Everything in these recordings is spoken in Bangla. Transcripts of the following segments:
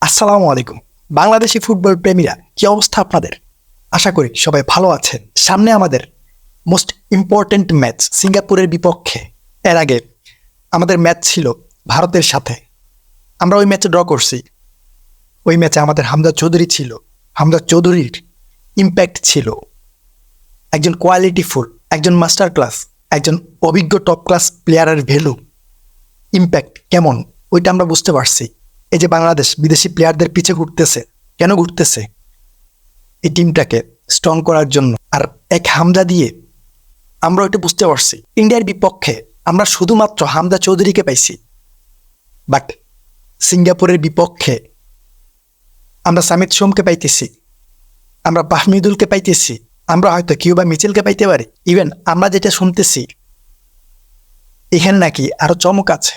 আসসালামু আলাইকুম। বাংলাদেশি ফুটবল প্রেমীরা কি অবস্থা আপনাদের? আশা করি সবাই ভালো আছেন। সামনে আমাদের মোস্ট ইম্পর্ট্যান্ট ম্যাচ সিঙ্গাপুরের বিপক্ষে। এর আগে আমাদের ম্যাচ ছিল ভারতের সাথে। আমরা ওই ম্যাচে ড্র করছি। ওই ম্যাচে আমাদের হামজা চৌধুরী ছিল। হামজা চৌধুরীর ইম্প্যাক্ট ছিল একজন কোয়ালিটিফুল, একজন মাস্টার ক্লাস, একজন অভিজ্ঞ টপ ক্লাস প্লেয়ারের ভ্যালু, ইম্প্যাক্ট কেমন ওইটা আমরা বুঝতে পারছি। এই যে বাংলাদেশ বিদেশি প্লেয়ারদের পিছে ঘুরতেছে, কেন ঘুরতেছে? এই টিমটাকে স্ট্রং করার জন্য। আর এক হামজা দিয়ে আমরা ওইটা বুঝতে পারছি। ইন্ডিয়ার বিপক্ষে আমরা শুধুমাত্র হামজা চৌধুরীকে পাইছি, বাট সিঙ্গাপুরের বিপক্ষে আমরা সামিত সোমকে পাইতেছি, আমরা বাহমিদুলকে পাইতেছি, আমরা হয়তো কিউবা মিচেলকে পাইতে পারি। ইভেন আমরা যেটা শুনতেছি এখানে নাকি আরো চমক আছে,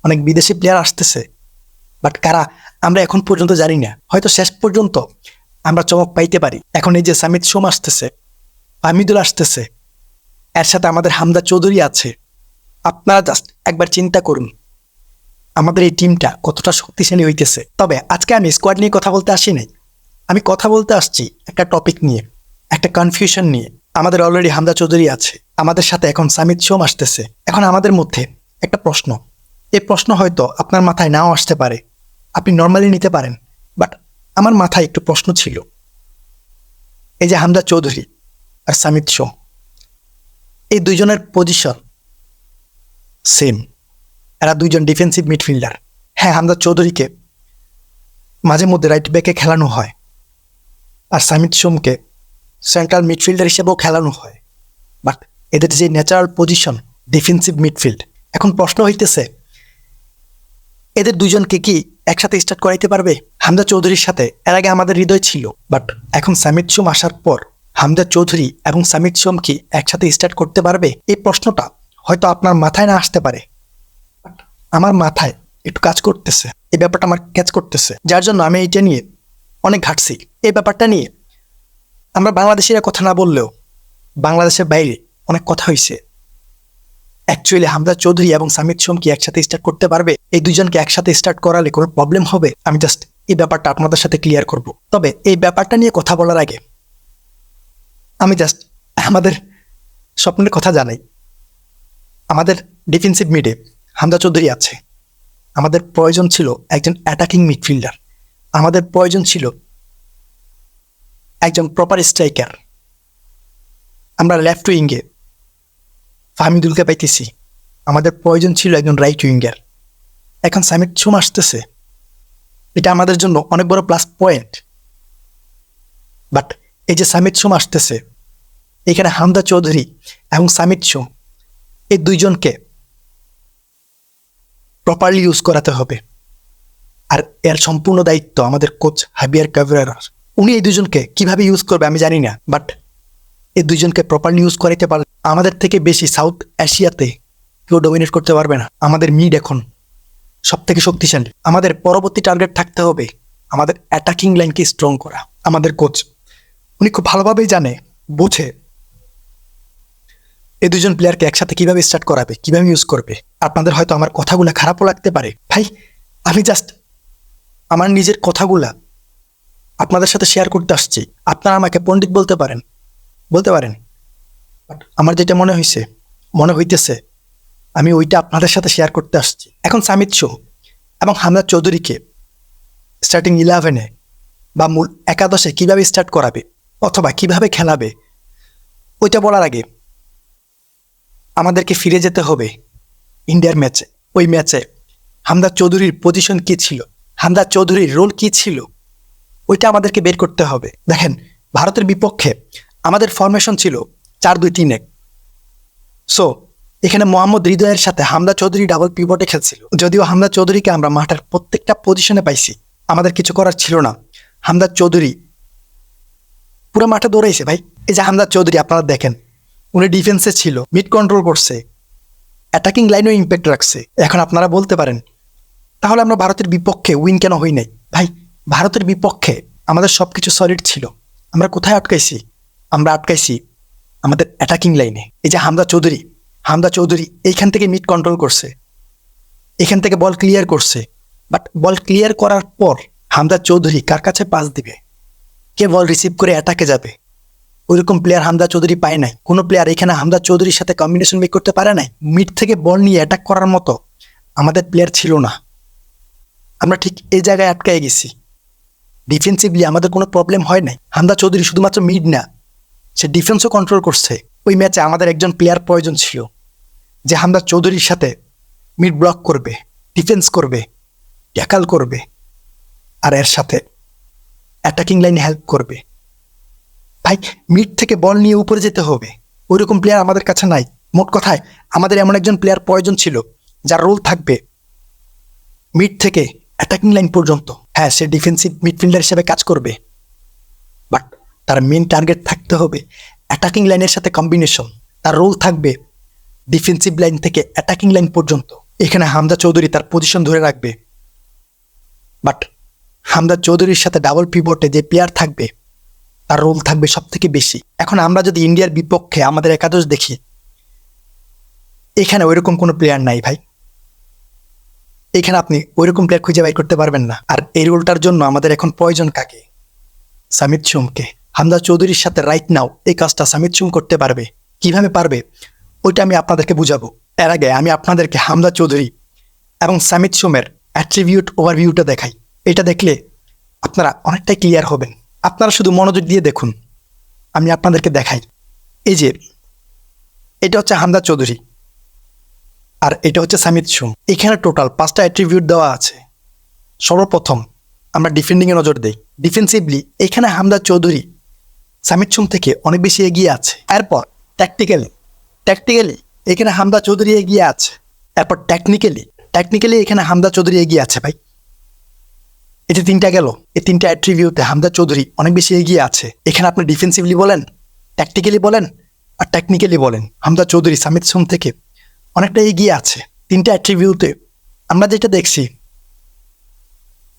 অনেক বিদেশি প্লেয়ার আসতেছে, বাট কারা আমরা এখন পর্যন্ত জানি না। হয়তো শেষ পর্যন্ত আমরা চমক পাইতে পারি। এখন এই যে সামিত সোম আসতেছে, আমিদুল আসতেছে, এর সাথে আমাদের হামজা চৌধুরী আছে। আপনারা জাস্ট একবার চিন্তা করুন আমাদের এই টিমটা কতটা শক্তিশালী হইতেছে। তবে আজকে আমি স্কোয়াড নিয়ে কথা বলতে আসি নাই। আমি কথা বলতে আসছি একটা টপিক নিয়ে, একটা কনফিউশন নিয়ে। আমাদের অলরেডি হামজা চৌধুরী আছে, আমাদের সাথে এখন সামিত সোম আসতেছে। এখন আমাদের মধ্যে একটা প্রশ্ন, এই প্রশ্ন হয়তো আপনার মাথায় নাও আসতে পারে, আপনি নর্মালি নিতে পারেন, বাট আমার মাথায় একটু প্রশ্ন ছিল। এই যে হামজা চৌধুরী আর সামিত সোম, এই দুইজনের পজিশন সেম। এরা দুইজন ডিফেন্সিভ মিডফিল্ডার। হ্যাঁ, হামজা চৌধুরীকে মাঝে মধ্যে রাইট ব্যাকে খেলানো হয়, আর সামিত সোমকে সেন্ট্রাল মিডফিল্ডার হিসেবেও খেলানো হয়, বাট এদের যে ন্যাচারাল পজিশন ডিফেন্সিভ মিডফিল্ড। এখন প্রশ্ন হইতেছে এদের দুজনকে কি একসাথে স্টার্ট করাইতে পারবে? হামজা চৌধুরীর সাথে এর আগে আমাদের হৃদয় ছিল, বাট এখন সামিত সোম আসার পর হামজা চৌধুরী এবং সামিত সোম কি একসাথে স্টার্ট করতে পারবে? এই প্রশ্নটা হয়তো আপনার মাথায় না আসতে পারে, বাট আমার মাথায় একটু কাজ করতেছে। এই ব্যাপারটা আমার ক্যাচ করতেছে, যার জন্য আমি এইটা নিয়ে অনেক ঘাটছি। এই ব্যাপারটা নিয়ে আমরা বাংলাদেশিরা কথা না বললেও বাংলাদেশের বাইরে অনেক কথা হয়েছে। অ্যাকচুয়ালি হামজা চৌধুরী এবং সামিত সোম কি একসাথে স্টার্ট করতে পারবে? এই দুজনকে একসাথে স্টার্ট করালে কোনো প্রবলেম হবে? আমি জাস্ট এই ব্যাপারটা আপনাদের সাথে ক্লিয়ার করব। তবে এই ব্যাপারটা নিয়ে কথা বলার আগে আমি জাস্ট আমাদের স্বপ্নের কথা জানাই। আমাদের ডিফেন্সিভ মিডে হামজা চৌধুরী আছে। আমাদের প্রয়োজন ছিল একজন অ্যাটাকিং মিডফিল্ডার, আমাদের প্রয়োজন ছিল একজন প্রপার স্ট্রাইকার। আমরা লেফট উইঙ্গে ফাহমিদুলকে পাইতেছি, আমাদের প্রয়োজন ছিল একজন রাইট উইঙ্গার। এখন সামিত সোম আসতেছে, এটা আমাদের জন্য অনেক বড় প্লাস পয়েন্ট। বাট এই যে সামিত সোম আসতেছে, এখানে হামজা চৌধুরী এবং সামিত সোম এই দুইজনকে প্রপারলি ইউজ করাতে হবে। আর এর সম্পূর্ণ দায়িত্ব আমাদের কোচ হাবিয়ার কাভরেরার। উনি এই দুজনকে কিভাবে ইউজ করবে আমি জানি না, বাট এই দুইজনকে প্রপারলি ইউজ করাইতে পারলে আমাদের থেকে বেশি সাউথ এশিয়াতে কেউ ডমিনেট করতে পারবে না। আমাদের মিড এখন সব থেকে শক্তিশালী। আমাদের পরবর্তী টার্গেট থাকতে হবে আমাদের অ্যাটাকিং লাইনকে স্ট্রং করা। আমাদের কোচ উনি খুব ভালোভাবেই জানে, বোঝে এই দুজন প্লেয়ারকে একসাথে কিভাবে স্টার্ট করাবে, কিভাবে ইউজ করবে। আপনাদের হয়তো আমার কথাগুলো খারাপও লাগতে পারে ভাই, আমি জাস্ট আমার নিজের কথাগুলা আপনাদের সাথে শেয়ার করতে আসছি। আপনারা আমাকে পণ্ডিত বলতে পারেন, বাট আমার যেটা মনে হইতেছে আমি ওইটা আপনাদের সাথে শেয়ার করতে আসছি। এখন সামিত সোম এবং হামজা চৌধুরীকে স্টার্টিং 11-এ বা মূল একাদশে কিভাবে স্টার্ট করাবে অথবা কিভাবে খেলাবে, ওইটা বলার আগে আমাদেরকে ফিরে যেতে হবে ইন্ডিয়ার ম্যাচে। ওই ম্যাচে হামজা চৌধুরীর পজিশন কী ছিল, হামজা চৌধুরীর রোল কী ছিল, ওইটা আমাদেরকে বের করতে হবে। দেখেন, ভারতের বিপক্ষে আমাদের ফরমেশন ছিল 4-2-3-1। সো এখানে মোহাম্মদ হৃদয়ের সাথে হামজা চৌধুরী ডাবল পিভটে খেলছিল। যদিও হামজা চৌধুরীকে আমরা মাঠের প্রত্যেকটা পজিশনে পাইছি, আমাদের কিছু করার ছিল না। হামজা চৌধুরী পুরো মাঠে দৌড়াইছে ভাই। এই যে হামজা চৌধুরী আপনারা দেখেন, উনি ডিফেন্সে ছিল, মিড কন্ট্রোল করছে, অ্যাটাকিং লাইনেও ইম্প্যাক্ট রাখছে। এখন আপনারা বলতে পারেন তাহলে আমরা ভারতের বিপক্ষে উইন কেন হই নাই? ভাই, ভারতের বিপক্ষে আমাদের সব কিছু সলিড ছিল। আমরা কোথায় আটকাইছি? আমরা আটকাইছি আমাদের অ্যাটাকিং লাইনে। এই যে হামজা চৌধুরী এইখান থেকে মিড কন্ট্রোল করছে, এখান থেকে বল ক্লিয়ার করছে, বাট বল ক্লিয়ার করার পর হামজা চৌধুরী কার কাছে পাস দিবে, কে বল রিসিভ করে অ্যাটাকে যাবে, ওইরকম প্লেয়ার হামজা চৌধুরী পায় নাই। কোনো প্লেয়ার এখানে হামজা চৌধুরীর সাথে কম্বিনেশন মেক করতে পারে নাই। মিড থেকে বল নিয়ে অ্যাটাক করার মতো আমাদের প্লেয়ার ছিল না। আমরা ঠিক এই জায়গায় আটকায় গেছি। ডিফেন্সিভলি আমাদের কোনো প্রবলেম হয় নাই। হামজা চৌধুরী শুধুমাত্র মিড না, সে ডিফেন্সও কন্ট্রোল করছে। ওই ম্যাচে আমাদের একজন প্লেয়ার প্রয়োজন ছিল যে হামজা চৌধুরীর সাথে মিড ব্লক করবে, ডিফেন্স করবে, ট্যাকল করবে, আর এর সাথে অ্যাটাকিং লাইনে হেল্প করবে। ভাই, মিড থেকে বল নিয়ে উপরে যেতে হবে, ওইরকম প্লেয়ার আমাদের কাছে নাই। মোট কথায় আমাদের এমন একজন প্লেয়ার প্রয়োজন ছিল যার রোল থাকবে মিড থেকে অ্যাটাকিং লাইন পর্যন্ত। হ্যাঁ, সে ডিফেন্সিভ মিডফিল্ডার হিসেবে কাজ করবে, বাট তার মেন টার্গেট থাকতে হবে অ্যাটাকিং লাইনের সাথে কম্বিনেশন। তার রোল থাকবে ডিফেন্সিভ লাইন থেকে অ্যাটাকিং লাইন পর্যন্ত। এখানে হামজা চৌধুরী তার পজিশন ধরে রাখবে, বাট হামজা চৌধুরীর সাথে ডাবল পিভটে যে প্লেয়ার থাকবে তার রোল থাকবে সব থেকে বেশি। এখন আমরা যদি ইন্ডিয়ার বিপক্ষে আমাদের একাদশ দেখি, এখানে ওইরকম কোনো প্লেয়ার নাই ভাই। এখানে আপনি ওইরকম প্লেয়ার খুঁজে বাই করতে পারবেন না। আর এই রোলটার জন্য আমাদের এখন প্রয়োজন কাকে? সামিত সোমকে। হামজা চৌধুরীর সাথে রাইট নাও এই কাজটা সামিত সোম করতে পারবে। কিভাবে পারবে ওইটা আমি আপনাদেরকে বুঝাবো। এর আগে আমি আপনাদেরকে হামজা চৌধুরী এবং সামিত সোমের অ্যাট্রিবিউট ওভারভিউটা দেখাই। এটা দেখলে আপনারা অনেকটাই ক্লিয়ার হবেন। আপনারা শুধু মনোযোগ দিয়ে দেখুন, আমি আপনাদেরকে দেখাই। এই যে এটা হচ্ছে হামজা চৌধুরী আর এটা হচ্ছে সামিত সোম। এখানে টোটাল 5টা অ্যাট্রিবিউট দেওয়া আছে। সর্বপ্রথম আমরা ডিফেন্ডিংয়ে নজর দিই। ডিফেন্সিভলি এখানে হামজা চৌধুরী সামিত সোম থেকে অনেক বেশি এগিয়ে আছে। এরপর ট্যাকটিক্যালি এখানে হামজা চৌধুরী এগিয়ে আছে। এরপর টেকনিক্যালি এখানে হামজা চৌধুরী এগিয়ে আছে। ভাই, এই যে 3টা গেল, এই 3টা অ্যাট্রিবিউটে হামজা চৌধুরী অনেক বেশি এগিয়ে আছে। এখানে আপনি ডিফেন্সিভলি বলেন, ট্যাকটিক্যালি বলেন আর টেকনিক্যালি বলেন, হামজা চৌধুরী সামিত সোম থেকে অনেকটা এগিয়ে আছে। 3টা অ্যাট্রিবিউটে আমরা যেটা দেখছি,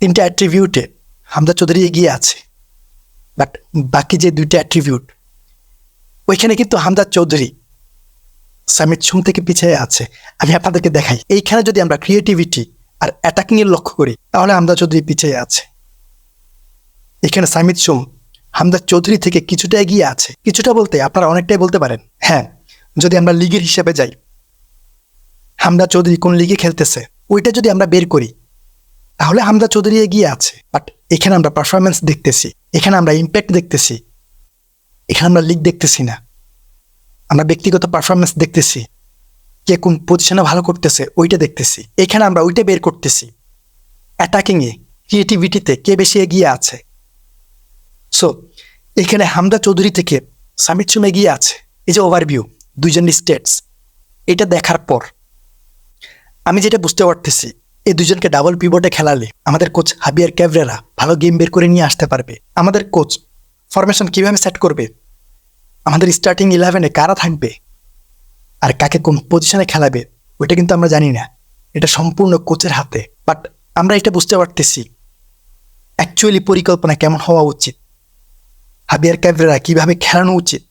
3টা অ্যাট্রিবিউটে হামজা চৌধুরী এগিয়ে আছে। বাট বাকি যে 2টা অ্যাট্রিবিউট, ওইখানে কিন্তু হামজা চৌধুরী সামিত সোম থেকে পিছিয়ে আছে। আমি আপনাদেরকে দেখাই। এইখানে যদি আমরা ক্রিয়েটিভিটি আর অ্যাটাকিংয়ের লক্ষ্য করি তাহলে হামজা চৌধুরী পিছিয়ে আছে। এখানে সামিত সোম হামজা চৌধুরী থেকে কিছুটা এগিয়ে আছে। কিছুটা বলতে আপনারা অনেকটাই বলতে পারেন। হ্যাঁ, যদি আমরা লিগের হিসেবে যাই, হামজা চৌধুরী কোন লিগে খেলতেছে ওইটা যদি আমরা বের করি তাহলে হামজা চৌধুরী এগিয়ে আছে। বাট এখানে আমরা পারফরমেন্স দেখতেছি, এখানে আমরা ইম্প্যাক্ট দেখতেছি, এখানে আমরা লিগ দেখতেছি না। আমরা ব্যক্তিগত পারফরমেন্স দেখতেছি, কে কোন পজিশনে ভালো করতেছে ওইটা দেখতেছি। এখানে আমরা ওইটা বের করতেছি, অ্যাটাকিংয়ে ক্রিয়েটিভিটিতে কে বেশি এগিয়ে আছে। সো এখানে হামজা চৌধুরী থেকে সামিত সোম এগিয়ে আছে। এই যে ওভারভিউ দুইজনের স্টেটস, এটা দেখার পর আমি যেটা বুঝতে পারতেছি, এই দুজনকে ডাবল পিভটে খেলালে আমাদের কোচ হাবিয়ার ক্যাভরেরা ভালো গেম বের করে নিয়ে আসতে পারবে। আমাদের কোচ ফরমেশন কীভাবে সেট করবে, আমাদের স্টার্টিং 11-এ কারা থাকবে আর কাকে কোন পজিশনে খেলাবে ওইটা কিন্তু আমরা জানি না। এটা সম্পূর্ণ কোচের হাতে। বাট আমরা এটা বুঝতে পারতেছি অ্যাকচুয়ালি পরিকল্পনা কেমন হওয়া উচিত, হাবিয়ার ক্যাভরেরা কীভাবে খেলানো উচিত।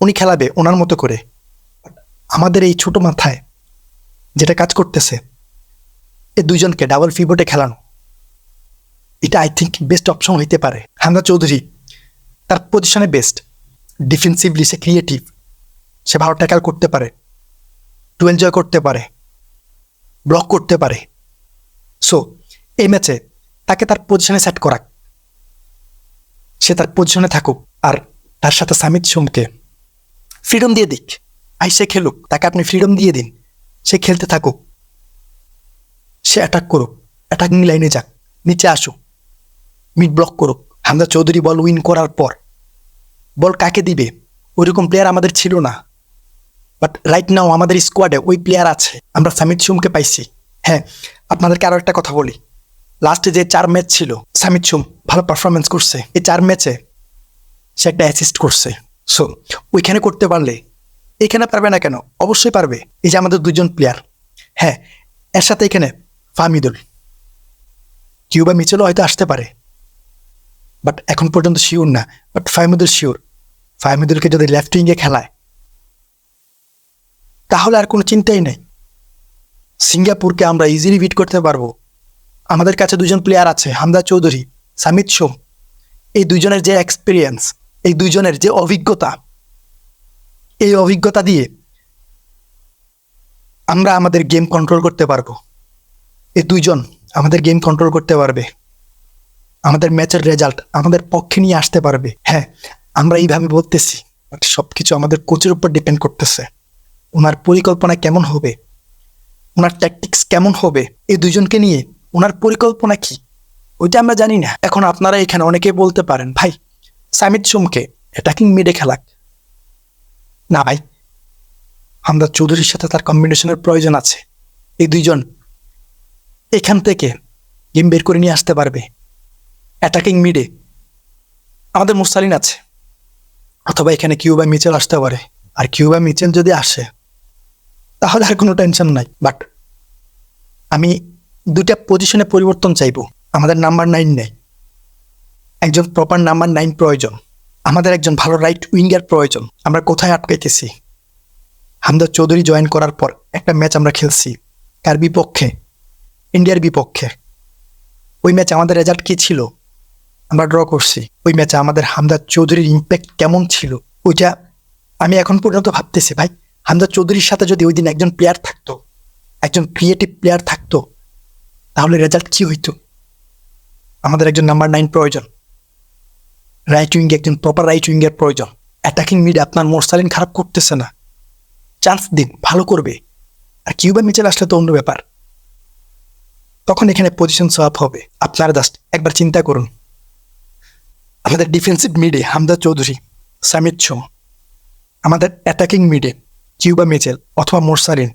উনি খেলাবে ওনার মতো করে। আমাদের এই ছোট মাথায় যেটা কাজ করতেছে, এই দুইজনকে ডাবল পিভটে খেলানো, এটা আই থিঙ্ক বেস্ট অপশন হইতে পারে। হামজা চৌধুরী তার পজিশনে বেস্ট। ডিফেন্সিভলি সে ক্রিয়েটিভ, সে ভালো ট্যাকল করতে পারে, ডুয়েল জয় করতে পারে, ব্লক করতে পারে। সো এই ম্যাচে তাকে তার পজিশনে সেট করাক, সে তার পজিশনে থাকুক। আর তার সাথে সামিত সোমকে ফ্রিডম দিয়ে দিক, সে খেলুক, তাকে আপনি ফ্রিডম দিয়ে দিন, সে খেলতে থাকুক, সে অ্যাটাক করুক, অ্যাটাকিং লাইনে যাক, নিচে আসুক, মিড ব্লক করুক। হামজা চৌধুরী বল উইন করার পর বল কাকে দিবে ওইরকম প্লেয়ার আমাদের ছিল না। বাট রাইট নাও আমাদের স্কোয়াডে ওই প্লেয়ার আছে। আমরা সামিত সোমকে পাইছি। হ্যাঁ, আপনাদেরকে আরও একটা কথা বলি, লাস্টে যে 4 ম্যাচ ছিল সামিত সোম ভালো পারফরমেন্স করছে। এই 4 ম্যাচে সে একটা অ্যাসিস্ট করছে। সো ওইখানে করতে পারলে এখানে পারবে না কেন? অবশ্যই পারবে। এই যে আমাদের 2জন প্লেয়ার, হ্যাঁ, এর সাথে এখানে ফাহমিদুল, কিউবা মিচেলও হয়তো আসতে পারে, বাট এখন পর্যন্ত শিওর না। But Fahmidul sure. ফাহমিদুলকে যদি লেফট উইংয়ে খেলায় তাহলে আর কোনো চিন্তাই নেই। সিঙ্গাপুরকে আমরা ইজিলি বিট করতে পারবো। আমাদের কাছে দুজন প্লেয়ার আছে, হামজা চৌধুরী, সামিত সোম। এই দুইজনের যে এক্সপিরিয়েন্স, এই দুইজনের যে অভিজ্ঞতা, এই অভিজ্ঞতা দিয়ে আমরা আমাদের গেম কন্ট্রোল করতে পারবো। এই দুইজন আমাদের গেম কন্ট্রোল করতে পারবে, আমাদের ম্যাচের রেজাল্ট আমাদের পক্ষে নিয়ে আসতে পারবে। হ্যাঁ, আমরা এইভাবে বলতেছি, বাট সব কিছু আমাদের কোচের উপর ডিপেন্ড করতেছে। ওনার পরিকল্পনা কেমন হবে, ওনার ট্যাকটিক্স কেমন হবে, এই দুইজনকে নিয়ে ওনার পরিকল্পনা কি, ওইটা আমরা জানি না। এখন আপনারা এখানে অনেকে বলতে পারেন, ভাই সামিত সোমকে অ্যাটাকিং মিডে খেলাক। না ভাই, হামজা চৌধুরীর সাথে তার কম্বিনেশনের প্রয়োজন আছে। এই দুইজন এখান থেকে গেম বের করে নিয়ে আসতে পারবে। অ্যাটাকিং মিডে আমাদের মুস্তালিন আছে, অথবা এখানে কিউবা মিচেল আসতে পারে। আর কিউবা মিচেল যদি আসে তাহলে আর কোনো টেনশন নাই। বাট আমি দুইটা পজিশনে পরিবর্তন চাইবো। আমাদের নাম্বার 9 নেই, একজন প্রপার নাম্বার 9 প্রয়োজন। আমাদের একজন ভালো রাইট উইঙ্গার প্রয়োজন। আমরা কোথায় আটকাইতেছি? হামজা চৌধুরী জয়েন করার পর একটা ম্যাচ আমরা খেলছি, কার বিপক্ষে? ইন্ডিয়ার বিপক্ষে। ওই ম্যাচে আমাদের রেজাল্ট কী ছিল? আমরা ড্র করছি। ওই ম্যাচে আমাদের হামজা চৌধুরীর ইম্প্যাক্ট কেমন ছিল ওইটা আমি এখন পর্যন্ত ভাবতেছি। ভাই, হামজা চৌধুরীর সাথে যদি ওই দিন একজন প্লেয়ার থাকতো, একজন ক্রিয়েটিভ প্লেয়ার থাকতো, তাহলে রেজাল্ট কী হইতো? আমাদের একজন নাম্বার 9 প্রয়োজন, রাইট উইঙ্গে একজন প্রপার রাইট উইঙ্গের প্রয়োজন। অ্যাটাকিং মিডে আপনার মোরসালিন খারাপ করতেছে না, চান্স দিন, ভালো করবে। আর কিউবা মিচেল আসলে তো অন্য ব্যাপার, তখন এখানে পজিশন সোয়াপ হবে। আপনারা জাস্ট একবার চিন্তা করুন, আমাদের ডিফেন্সিভ মিডে হামজা চৌধুরী, সামিত সোম, আমাদের অ্যাটাকিং মিডে কিউবা মিচেল অথবা মোরসালিন,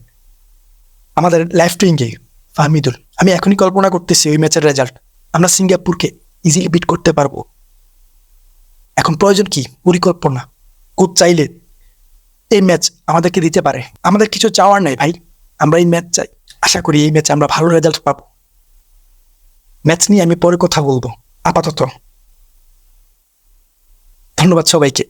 আমাদের লেফট উইঙ্গে ফাহমিদুল। আমি এখনই কল্পনা করতেছি ওই ম্যাচের রেজাল্ট আমরা সিঙ্গাপুরকে ইজিলি বিট করতে পারবো। এখন প্রয়োজন কি? পরিকল্পনা। কোচ চাইলে এই ম্যাচ আমাদেরকে দিতে পারে। আমাদের কিছু চাওয়ার নাই ভাই, আমরা এই ম্যাচ চাই। আশা করি এই ম্যাচে আমরা ভালো রেজাল্ট পাবো। ম্যাচ নিয়ে আমি পরে কথা বলবো। আপাতত ধন্যবাদ সবাইকে।